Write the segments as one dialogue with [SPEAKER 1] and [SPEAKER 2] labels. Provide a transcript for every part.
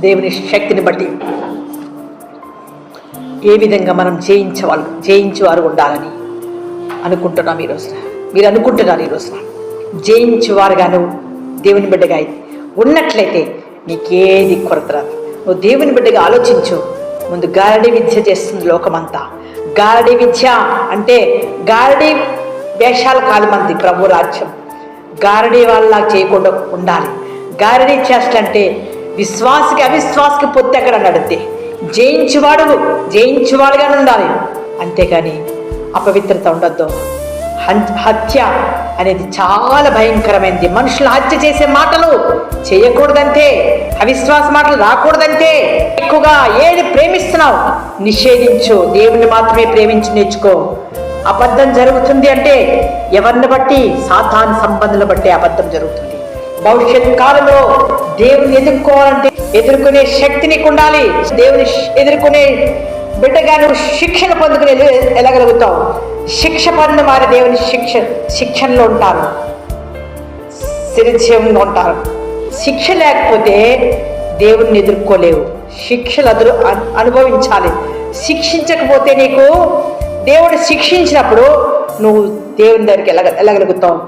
[SPEAKER 1] దేవుని శక్తిని బట్టి ఏ విధంగా మనం జయించేవారు ఉండాలని అనుకుంటున్నాం. ఈరోజున మీరు అనుకుంటున్నారు, ఈరోజున జయించేవారుగాను దేవుని బిడ్డగా ఉన్నట్లయితే నీకేది కొరత రాదు. నువ్వు దేవుని బిడ్డగా ఆలోచించు. ముందు గారడీ విద్య చేస్తుంది లోకమంతా. గారడీ విద్య అంటే గారడీ వేషాల కాలమంది ప్రభు రాజ్యం. గారడీ వాళ్ళ చేయకుండా ఉండాలి. గారడీ చేష్టంటే విశ్వాసకి అవిశ్వాసకి పొత్తు ఎక్కడ నడితే జయించువాడుగానే ఉండాలి. అంతేగాని అపవిత్రత ఉండొద్దు. హత్య అనేది చాలా భయంకరమైనది. మనుషులు హత్య చేసే మాటలు చేయకూడదంటే, అవిశ్వాస మాటలు రాకూడదంటే, ఎక్కువగా ఏది ప్రేమిస్తున్నావు నిషేధించు. దేవుణ్ణి మాత్రమే ప్రేమించి నేర్చుకో. అబద్ధం జరుగుతుంది అంటే ఎవరిని బట్టి? సాతాను సంబంధాలను బట్టి అబద్ధం జరుగుతుంది. భవిష్యత్ కాలంలో దేవుని ఎదుర్కోవాలంటే ఎదుర్కొనే శక్తి నీకు ఉండాలి. దేవుని ఎదుర్కొనే బిడ్డగా నువ్వు శిక్షణ పొందుకుని వెళ్ళగలుగుతావు. శిక్ష పొందిన వారి దేవుని శిక్షణలో ఉంటారు, శిరజీవంలో ఉంటారు. శిక్ష లేకపోతే దేవుణ్ణి ఎదుర్కోలేవు. శిక్షలు అనుభవించాలి. శిక్షించకపోతే నీకు దేవుడు శిక్షించినప్పుడు నువ్వు దేవుని దగ్గరికి వెళ్ళగలుగుతావు.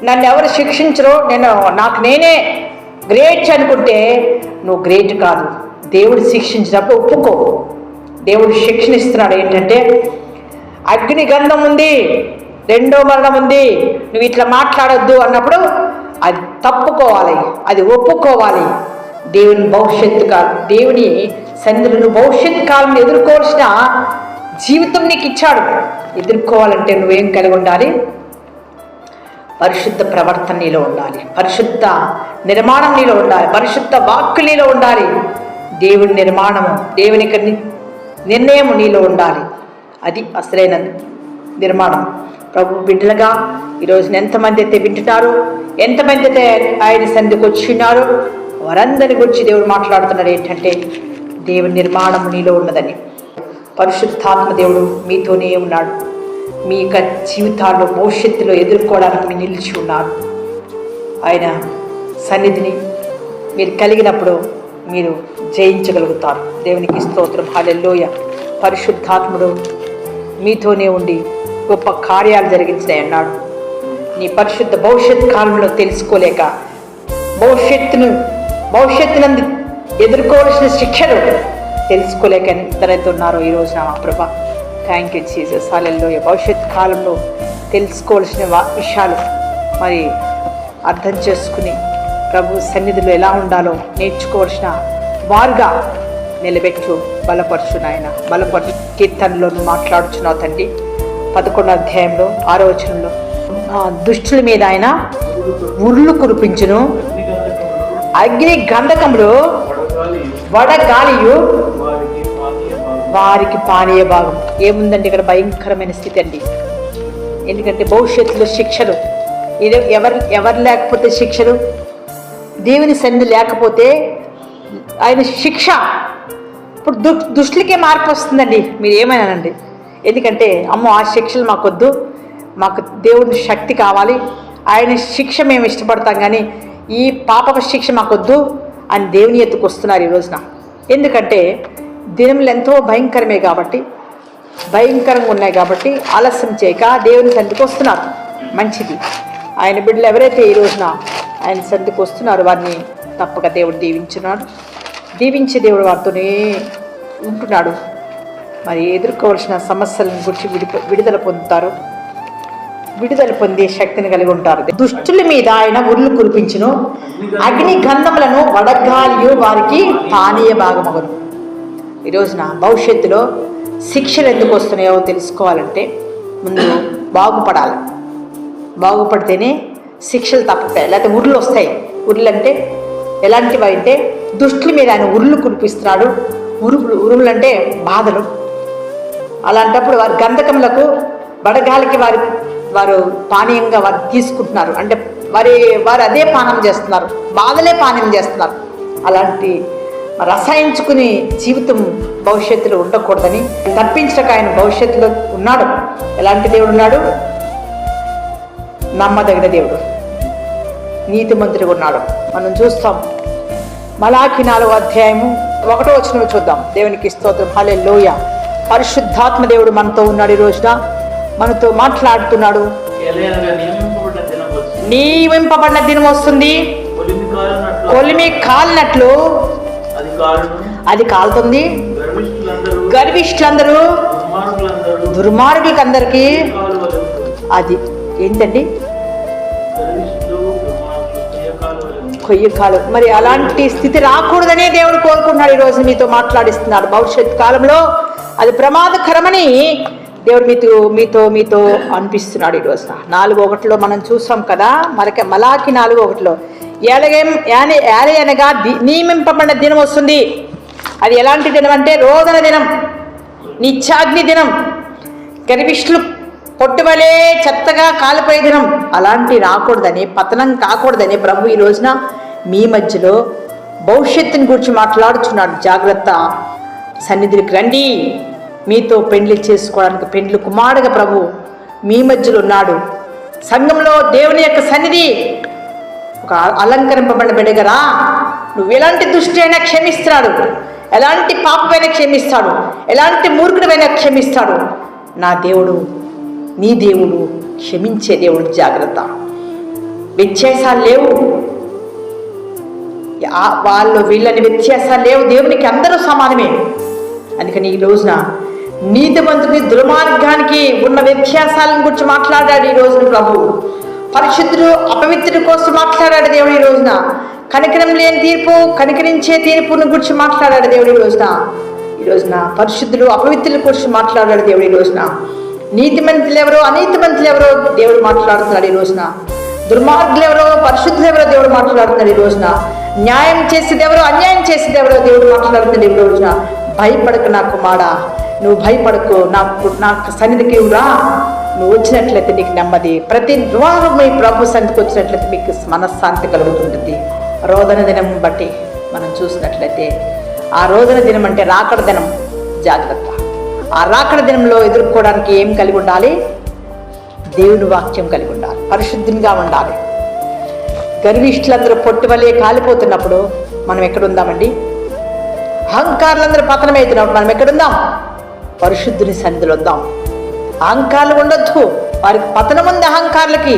[SPEAKER 1] నన్ను ఎవరు శిక్షించరో నాకు నేనే గ్రేట్ అనుకుంటే నువ్వు గ్రేట్ కాదు. దేవుడు శిక్షించినప్పుడు ఒప్పుకో. దేవుడు శిక్షణ ఇస్తున్నాడు. ఏంటంటే అగ్ని గంధం ఉంది, రెండో మరణం ఉంది, నువ్వు ఇట్లా మాట్లాడొద్దు అన్నప్పుడు అది తప్పుకోవాలి, అది ఒప్పుకోవాలి. దేవుని భవిష్యత్తు కాలం, దేవుని సన్నిధిలో భవిష్యత్తు కాలం ఎదుర్కోవాల్సిన జీవితం నీకు ఇచ్చాడు. ఎదుర్కోవాలంటే నువ్వేం కలిగి ఉండాలి? పరిశుద్ధ ప్రవర్తన నీలో ఉండాలి, పరిశుద్ధ నిర్మాణం నీలో ఉండాలి, పరిశుద్ధ వాక్కు నీలో ఉండాలి. దేవుని నిర్మాణము, దేవుని నిర్ణయం నీలో ఉండాలి. అది అసలైన నిర్మాణం. ప్రభు బిడ్డలుగా ఈరోజున ఎంతమంది అయితే వింటున్నారు, ఎంతమంది అయితే ఆయన సన్నిధికి వచ్చి ఉన్నారు, వారందరి గురించి దేవుడు మాట్లాడుతున్నాడు. ఏంటంటే దేవుని నిర్మాణం నీలో ఉన్నదని. పరిశుద్ధాత్మ దేవుడు మీతోనే ఉన్నాడు. మీ యొక్క జీవితాల్లో భవిష్యత్తులో ఎదుర్కోవడానికి మీరు నిలిచి ఉన్నారు. ఆయన సన్నిధిని మీరు కలిగినప్పుడు మీరు జయించగలుగుతారు. దేవునికి స్తోత్రం. హల్లెలూయ. పరిశుద్ధాత్ముడు మీతోనే ఉండి గొప్ప కార్యాలు జరిగించినాయి అన్నాడు. నీ పరిశుద్ధ భవిష్యత్ కాలంలో తెలుసుకోలేక భవిష్యత్తునందు ఎదుర్కోవాల్సిన శిక్షలు తెలుసుకోలేక ఎంతరైతే ఉన్నారో ఈరోజు మా ప్రభా, థ్యాంక్ యూ జీసస్. హల్లెలూయా. భవిష్యత్ కాలంలో తెలుసుకోవాల్సిన విషయాలు మరి అర్థం చేసుకుని ప్రభు సన్నిధిలో ఎలా ఉండాలో నేర్చుకోవాల్సిన వారుగా నిలబెట్టు, బలపరచు నాయన, బలపరచు. కీర్తనలో మాట్లాడుచున్నావు తండ్రి. 11వ అధ్యాయంలో 6వ వచనంలో దుష్టుల మీద ఆయన ఉర్లు కురిపించును, అగ్ని గంధకములు వడగాలియు వారికి పానీయ భాగం. ఏముందండి ఇక్కడ? భయంకరమైన స్థితి అండి. ఎందుకంటే భవిష్యత్తులో శిక్షలు, ఎవరు లేకపోతే శిక్షలు, దేవుని సన్నిధి లేకపోతే ఆయన శిక్ష. ఇప్పుడు దుష్టులకే మార్పు వస్తుందండి. మీరు ఏమైనానండి. ఎందుకంటే అమ్మో ఆ శిక్షలు మాకొద్దు, మాకు దేవుని శక్తి కావాలి, ఆయన శిక్ష మేము ఇష్టపడతాం కానీ ఈ పాపపు శిక్ష మాకొద్దు అని దేవుని ఎత్తుకు వస్తున్నారు ఈ రోజున. ఎందుకంటే దినములు ఎంతో భయంకరంగా ఉన్నాయి కాబట్టి ఆలస్యం చేయక దేవుని సన్నిధికి వస్తున్నారు. మంచిది. ఆయన బిడ్డలు ఎవరైతే ఈ రోజున ఆయన సన్నిధికి వస్తున్నారో వారిని తప్పక దేవుడు దీవించే దేవుడు వారితోనే ఉంటున్నాడు. మరి ఎదుర్కోవాల్సిన సమస్యలను గురించి విడుదల పొందుతారు, విడుదల పొందే శక్తిని కలిగి ఉంటారు. దుష్టుల మీద ఆయన ఉర్లు కురిపించును, అగ్ని గంధములను వడగాలియు వారికి పానీయ భాగమగును. ఈ రోజున భవిష్యత్తులో శిక్షలు ఎందుకు వస్తున్నాయో తెలుసుకోవాలంటే ముందు బాగుపడితేనే శిక్షలు తప్పుతాయి, లేకపోతే ఉర్లు వస్తాయి. ఉర్లు అంటే ఎలాంటివి అంటే దుష్టుల మీద ఆయన ఉర్లు కురిపిస్తున్నాడు. ఉరుములు అంటే బాధలు. అలాంటప్పుడు వారి గంధకములకు వడగాలికి వారు పానీయంగా వారు తీసుకుంటున్నారు. అంటే వారు అదే పానం చేస్తున్నారు, బాధలే పానీయం చేస్తున్నారు. అలాంటి రసాయించుకుని జీవితం భవిష్యత్తులో ఉండకూడదని తప్పించక ఆయన భవిష్యత్తులో ఉన్నాడు. ఎలాంటి దేవుడు ఉన్నాడు? నమ్మదగిన దేవుడు, నీతిమంతుడిగా ఉన్నాడు. మనం చూస్తాం మలాకి 4వ అధ్యాయము 1వ వచనం చూద్దాం. దేవునికి స్తోత్రం. హల్లెలూయా. పరిశుద్ధాత్మ దేవుడు మనతో ఉన్నాడు. ఈ రోజున మనతో మాట్లాడుతున్నాడు. నియమింపబడిన దినం వస్తుంది, కొలిమి కాలినట్లు అది కాలుతుంది. గర్విష్ఠులందరూ దుర్మార్గులకి అందరికీ అది ఏంటండి కొయ్యకాలు. మరి అలాంటి స్థితి రాకూడదనే దేవుడు కోరుకుంటున్నాడు. ఈరోజు మీతో మాట్లాడిస్తున్నాడు. భవిష్యత్ కాలంలో అది ప్రమాదకరమని దేవుడు మీతో మీతో అనిపిస్తున్నాడు. ఈరోజు 4:1 మనం చూసాం కదా. మలాకి 4:1 అనగా నియమింపబడిన దినం వస్తుంది. అది ఎలాంటి దినం అంటే రోదన దినం, నిత్యాగ్ని దినం, గర్విష్ఠులు పొట్టువలే చెత్తగా కాలిపోయే దినం. అలాంటి రాకూడదని, పతనం కాకూడదని ప్రభు ఈ రోజున మీ మధ్యలో భవిష్యత్తుని గురించి మాట్లాడుచున్నాడు. జాగ్రత్త, సన్నిధికి రండి. మీతో పెండ్లి చేసుకోవడానికి పెండ్లి కుమారుడుగా ప్రభు మీ మధ్యలో ఉన్నాడు. సంఘంలో దేవుని యొక్క సన్నిధి ఒక అలంకరింపబడిన బిడ్డగా నువ్వు ఎలాంటి దుష్టి అయినా క్షమిస్తున్నాడు, ఎలాంటి పాపమైనా క్షమిస్తాడు, ఎలాంటి మూర్ఖుడైనా క్షమిస్తాడు. నా దేవుడు, నీ దేవుడు క్షమించే దేవుడు. జాగ్రత్త, వ్యత్యాసాలు లేవు. వాళ్ళు వీళ్ళని వ్యత్యాసాలు లేవు. దేవునికి అందరూ సమానమే. అందుకని ఈ రోజున నీతిమంతుని దుర్మార్గానికి ఉన్న వ్యత్యాసాలను గురించి మాట్లాడాడు ఈ రోజున ప్రభు. పరిశుద్ధుడు అపవిత్రుడి కోసం మాట్లాడాడు దేవుడు ఈ రోజున. కనికరం లేని తీర్పు, కనికరించే తీర్పును గురించి మాట్లాడాడు దేవుడు ఈ రోజున. పరిశుద్ధులు అపవిత్రుల గురించి మాట్లాడాడు దేవుడు ఈ రోజున. నీతిమంతులు ఎవరో, అనీతిమంతులు ఎవరో దేవుడు మాట్లాడుతున్నాడు ఈ రోజున. దుర్మార్గులు ఎవరో, పరిశుద్ధులు ఎవరో దేవుడు మాట్లాడుతున్నాడు ఈ రోజున. న్యాయం చేసేది ఎవరో, అన్యాయం చేసేది ఎవరో దేవుడు మాట్లాడుతున్నాడు ఈ రోజున. భయపడకు నా కుమారా, నువ్వు భయపడకు, నాకు సన్నిధికి రా. నువ్వు వచ్చినట్లయితే నీకు నెమ్మది. ప్రతి ద్వారం మీ ప్రభు సన్నిధికి వచ్చినట్లయితే మీకు మనశ్శాంతి కలుగుతుంటుంది. రోదన దినం బట్టి మనం చూసినట్లయితే ఆ రోదన దినం అంటే రాకడ దినం. జాగ్రత్త, ఆ రాకడ దినంలో ఎదుర్కోవడానికి ఏం కలిగి ఉండాలి? దేవుని వాక్యం కలిగి ఉండాలి, పరిశుద్ధంగా ఉండాలి. గర్విష్ఠులందరూ పొట్టువలే కాలిపోతున్నప్పుడు మనం ఎక్కడుందామండి? అహంకారులందరూ పతనమవుతున్నప్పుడు మనం ఎక్కడుందాం? పరిశుద్ధుని సన్నిధిలో వద్దాం. అహంకారులు ఉండొద్దు. వారికి పతనం ఉంది. అహంకారులకి,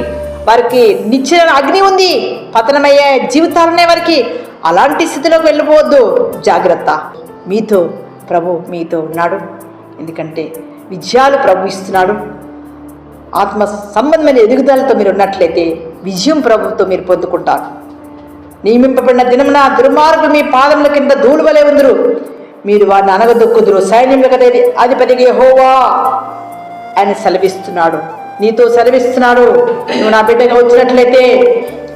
[SPEAKER 1] వారికి నిత్య అగ్ని ఉంది. పతనమయ్యే జీవితాలనే వారికి. అలాంటి స్థితిలోకి వెళ్ళిపోవద్దు. జాగ్రత్త, ప్రభు మీతో ఉన్నాడు. ఎందుకంటే విజయాలు ప్రభు ఇస్తున్నాడు. ఆత్మ సంబంధమైన ఎదుగుదలతో మీరు ఉన్నట్లయితే విజయం ప్రభుతో మీరు పొందుకుంటారు. నియమింపబడిన దినమున దుర్మార్గులు మీ పాదముల కింద ధూళి వలె ఉందురు, మీరు వారిని అనగదొక్కుదురు. సైన్యములకు అధిపతికి యెహోవా ఆయన సెలవిస్తున్నాడు, నీతో సెలవిస్తున్నాడు. నువ్వు నా బిడ్డగా వచ్చినట్లయితే,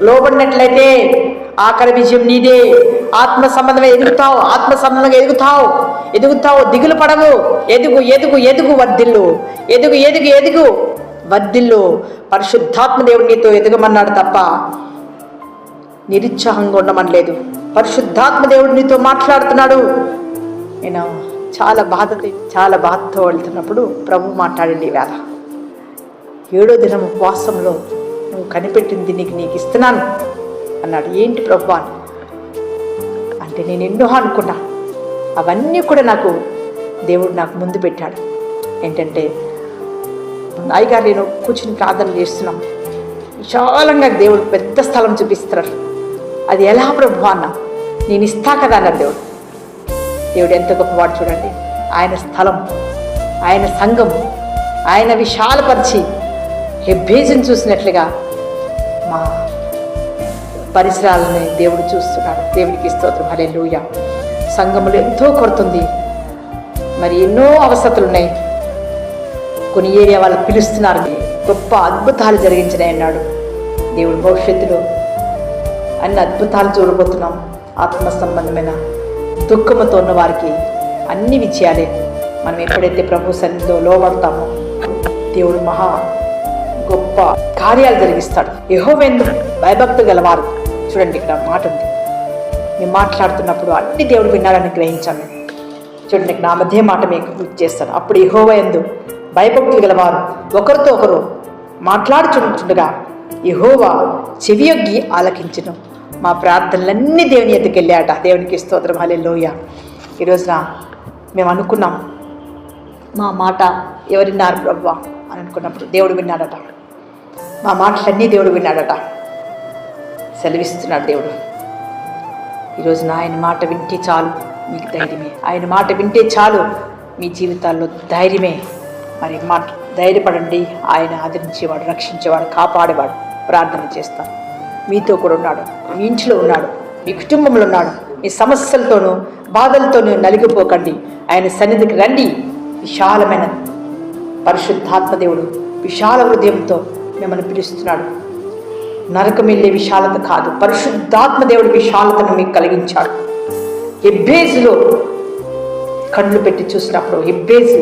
[SPEAKER 1] లోబడినట్లయితే ఆఖరి విజయం నీదే. ఆత్మ సంబంధంగా ఎదుగుతావు, ఆత్మ సంబంధంగా ఎదుగుతావు. దిగులు పడవు. ఎదుగు వర్ధిల్లు. ఎదుగు వర్ధిల్లు. పరిశుద్ధాత్మ దేవుడు నీతో ఎదగమన్నాడు తప్ప నిరుత్సాహంగా ఉండమనలేదు. పరిశుద్ధాత్మ దేవుడు నీతో మాట్లాడుతున్నాడు. నేను చాలా బాధతో వెళ్తున్నప్పుడు ప్రభు మాట్లాడండి, వేళ 7వ దినం ఉపవాసంలో నువ్వు కనిపెట్టింది నీకు ఇస్తున్నాను అన్నాడు. ఏంటి ప్రభు అంటే నేను ఎన్నో అనుకున్నా. అవన్నీ కూడా దేవుడు నాకు ముందు పెట్టాడు. ఏంటంటే అయ్యగారు నేను కూర్చుని ప్రార్థన చేస్తున్నాం. విశాలంగా దేవుడు పెద్ద స్థలం చూపిస్తున్నారు. అది ఎలా ప్రభు అన్నా, నేను ఇస్తా కదా అన్నారు దేవుడు ఎంత గొప్పవాడు చూడండి. ఆయన స్థలం, ఆయన సంఘం, ఆయన విశాలపరిచి హెబ్బేజుని చూసినట్లుగా మా పరిసరాలని దేవుడు చూస్తున్నాడు. దేవుడికి స్తోత్రం. హల్లెలూయా. సంఘములు ఎంతో కొడుతుంది. మరి ఎన్నో అవసరతలు ఉన్నాయి. కొన్ని ఏరియా వాళ్ళు పిలుస్తున్నారు. గొప్ప అద్భుతాలు జరిగించినాయి అన్నాడు దేవుడు. భవిష్యత్తులో అన్ని అద్భుతాలు చూడబోతున్నాం. ఆత్మ సంబంధమైన దుఃఖముతో ఉన్న వారికి అన్ని విజయాలే. మనం ఎప్పుడైతే ప్రభు సన్నిధిలో లోబడతామో దేవుడు మహా గొప్ప కార్యాలు జరిగిస్తాడు. యెహోవాయందు భయభక్తులు గలవారు. చూడండి, ఇక్కడ మాట ఉంది. మేము మాట్లాడుతున్నప్పుడు అన్ని దేవుడు విన్నాడని గ్రహించాను. చూడండి, నా మధ్య మాట మీకు గుర్తు చేస్తాను. అప్పుడు యెహోవాయందు భయభక్తులు గలవారు ఒకరితో ఒకరు మాట్లాడుచుండగా యెహోవా చెవియొగ్గి ఆలకించెను, మా ప్రార్థనలన్నీ దేవుని ఎత్తుకు వెళ్ళాట. దేవునికి స్తోత్రం, హల్లెలూయా. ఈ రోజున మేము అనుకున్నాం, మా మాట ఎవరిన్నారు ప్రభువా అని అనుకున్నప్పుడు దేవుడు విన్నాడట. మా మాటలన్నీ దేవుడు విన్నాడట. సెలవిస్తున్నాడు దేవుడు. ఈరోజున ఆయన మాట వింటే చాలు మీకు ధైర్యమే. ఆయన మాట వింటే చాలు మీ జీవితాల్లో ధైర్యమే. మరి మాట ధైర్యపడండి. ఆయన ఆదరించేవాడు, రక్షించేవాడు, కాపాడేవాడు. ప్రార్థన చేస్తాను. మీతో కూడా ఉన్నాడు, మీ ఇంట్లో ఉన్నాడు, మీ కుటుంబంలో ఉన్నాడు. మీ సమస్యలతోనూ బాధలతోనూ నలిగిపోకండి. ఆయన సన్నిధికి రండి. విశాలమైన పరిశుద్ధాత్మ దేవుడు విశాల హృదయంతో మిమ్మల్ని పిలుస్తున్నాడు. నరకం వెళ్ళే విశాలత కాదు, పరిశుద్ధాత్మ దేవుడు విశాలతను మీకు కలిగించాడు. ఎబ్బేజులో కళ్ళు పెట్టి చూసినప్పుడు ఎబ్బేజు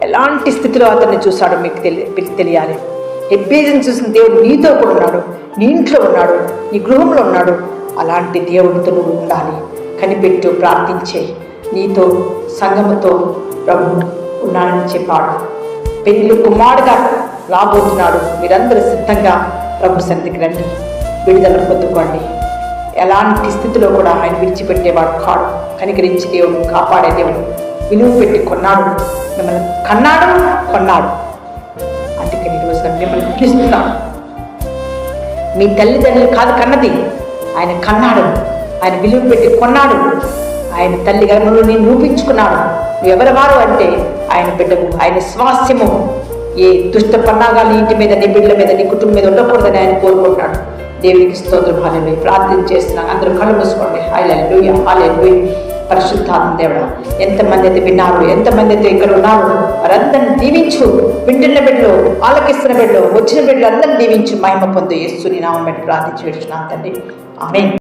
[SPEAKER 1] ఎలాంటి స్థితిలో అతన్ని చూశాడో మీకు తెలియాలి. ఎబ్బేజుని చూసిన దేవుడు నీతో కూడా ఉన్నాడు, నీ ఇంట్లో ఉన్నాడు, నీ గృహంలో ఉన్నాడు. అలాంటి దేవుడితో నువ్వు ఉండాలి. కనిపెట్టు, ప్రార్థించే. నీతో సంగముతో ప్రభు ఉన్నాడని చెప్పాడు. పెళ్లి కుమారుడుగా రాబోతున్నాడు. మీరందరూ సిద్ధంగా ప్రభు సన్నిధికి రండి. విడుదల పొందుకోండి. ఎలాంటి స్థితిలో కూడా ఆయన విడిచిపెట్టేవాడు కాడు. కనికరించి దేవుడు, కాపాడే దేవుడు, విలువ పెట్టి కొన్నాడు. మిమ్మల్ని కొన్నాడు. అందుకని ఈరోజు మిమ్మల్ని పిలుస్తున్నాడు. మీ తల్లిదండ్రులు కాదు కన్నది, ఆయన కన్నాడు. ఆయన విలువ పెట్టి కొన్నాడు. ఆయన తల్లి గర్భంలో నేను రూపించుకున్నాడు. నువ్వు ఎవరి వారు అంటే ఆయన బిడ్డవు, ఆయన స్వాస్యము. ఏ దుష్ట పన్నాగాలు ఇంటి మీద, నీ బిడ్డల మీద, నీ కుటుంబం మీద ఉండకూడదని ఆయన కోరుకుంటున్నాడు. దేవునికి స్తోత్రం, హల్లెలూయా. ప్రార్థన చేస్తున్నాను. అందరూ కళ్ళు మూసుకోండి. హల్లెలూయా, హల్లెలూయా. పరిశుద్ధాత్మ దేవుడా, ఎంతమంది అయితే విన్నారు, ఎంతమంది అయితే ఇక్కడ ఉన్నారు, వారందరిని దీవించు. వింటున్న బిడ్డలు, ఆలకిస్తున్న బిడ్డలు, వచ్చిన బిడ్డలు అందరిని దీవించు. మహిమ పొందు. యేసుని నామం బట్టి ప్రార్థించి వేడుచున్నాను తండ్రి. ఆమేన్.